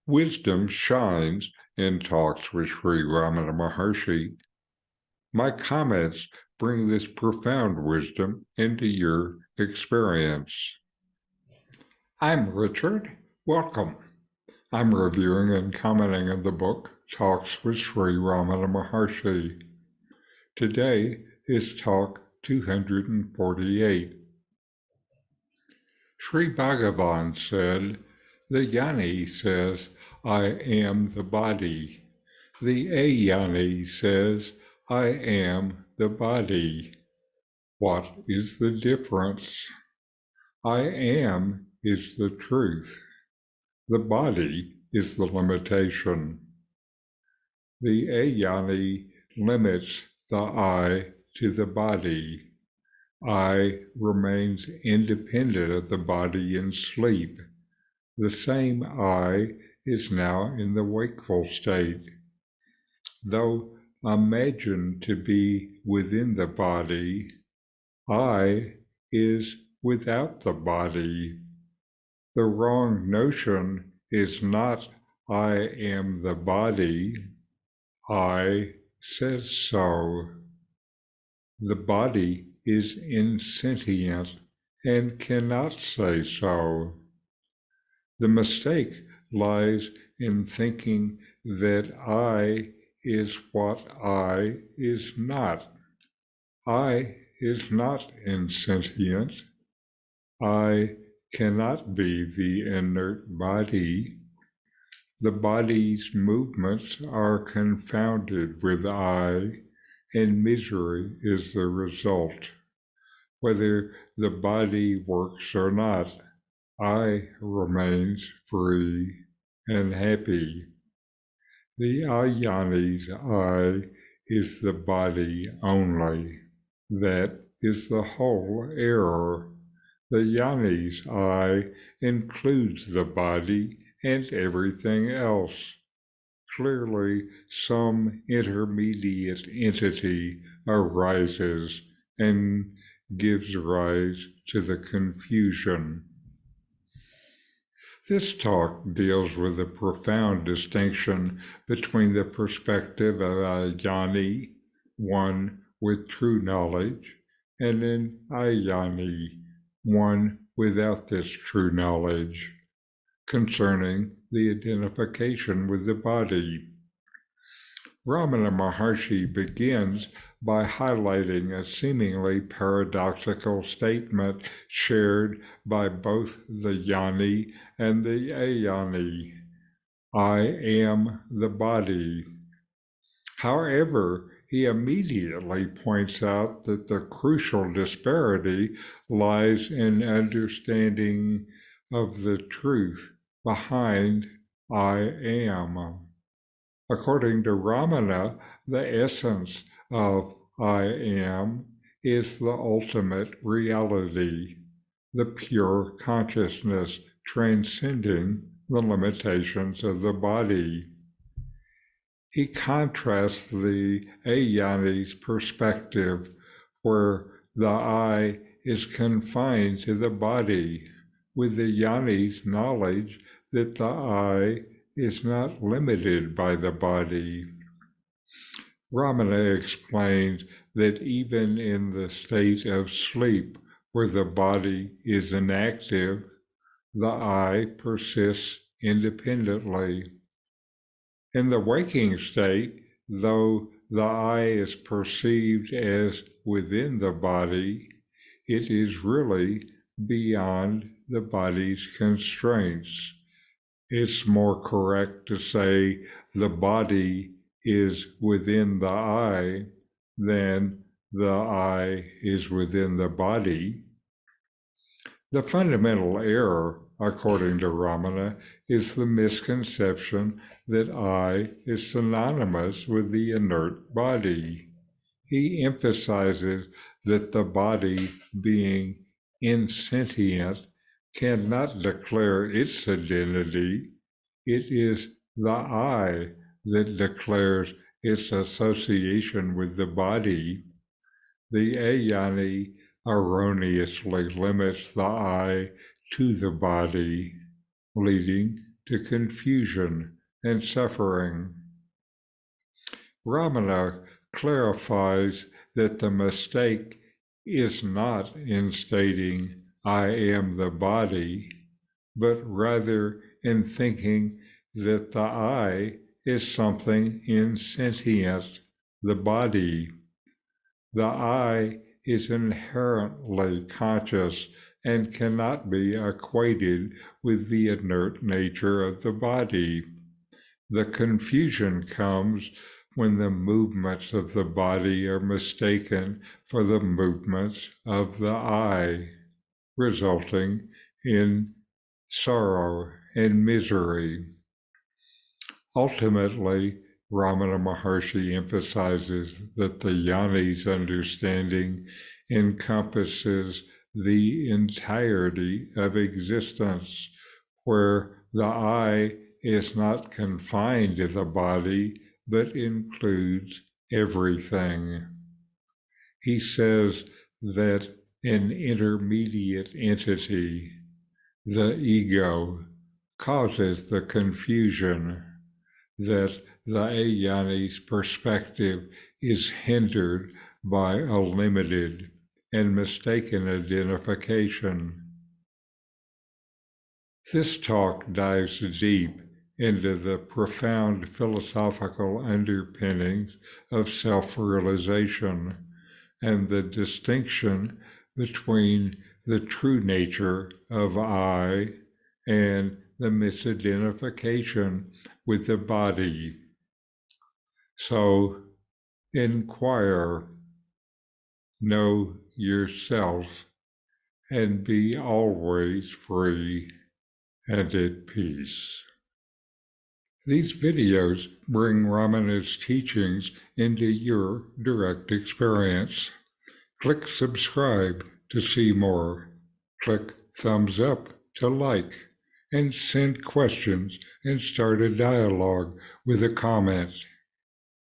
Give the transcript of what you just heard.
Wisdom shines in talks with Sri Ramana Maharshi. My comments bring this profound wisdom into your experience. I'm Richard. Welcome. I'm reviewing and commenting on the book Talks with Sri Ramana Maharshi. Today is talk 248. Sri Bhagavan said, "The Jnani says, I am the body. The Ajnani says, I am the body. What is the difference? I am is the truth. The body is the limitation. The Ajnani limits the I to the body. I remains independent of the body in sleep. The same I is now in the wakeful state. Though imagined to be within the body, I is without the body. The wrong notion is not I am the body, I says so. The body is insentient and cannot say so. The mistake lies in thinking that I is what I is not. I is not insentient. I cannot be the inert body. The body's movements are confounded with I, and misery is the result. Whether the body works or not, I remains free and happy. The Ajnani's I is the body only. That is the whole error. The Jnani's I includes the body and everything else. Clearly, some intermediate entity arises and gives rise to the confusion. This talk deals with a profound distinction between the perspective of a jnani, one with true knowledge, and an ajnani, one without this true knowledge, concerning the identification with the body. Ramana Maharshi begins by highlighting a seemingly paradoxical statement shared by both the jnani and the ajnani. I am the body. However, he immediately points out that the crucial disparity lies in understanding of the truth behind I am. According to Ramana, the essence of I am is the ultimate reality, the pure consciousness transcending the limitations of the body. He contrasts the Ajnani's perspective, where the I is confined to the body, with the Jnani's knowledge that the I is not limited by the body. Ramana explains that even in the state of sleep, where the body is inactive, the I persists independently. In the waking state, though the I is perceived as within the body, it is really beyond the body's constraints. It's more correct to say the body is within the I than the I is within the body. The fundamental error, according to Ramana, is the misconception that I is synonymous with the inert body. He emphasizes that the body, being insentient, cannot declare its identity. It is the I that declares its association with the body. The Ajnani erroneously limits the I to the body, leading to confusion and suffering. Ramana clarifies that the mistake is not in stating, I am the body, but rather in thinking that the I is something insentient, the body. The I is inherently conscious and cannot be equated with the inert nature of the body. The confusion comes when the movements of the body are mistaken for the movements of the I, resulting in sorrow and misery. Ultimately, Ramana Maharshi emphasizes that the Jnani's understanding encompasses the entirety of existence, where the I is not confined to the body, but includes everything. He says that an intermediate entity, the ego, causes the confusion, that the Jnani's perspective is hindered by a limited and mistaken identification. This talk dives deep into the profound philosophical underpinnings of self-realization and the distinction between the true nature of I and the misidentification with the body. So inquire, know yourself, and be always free and at peace. These videos bring Ramana's teachings into your direct experience. Click subscribe to see more. Click thumbs up to like, and send questions and start a dialogue with a comment.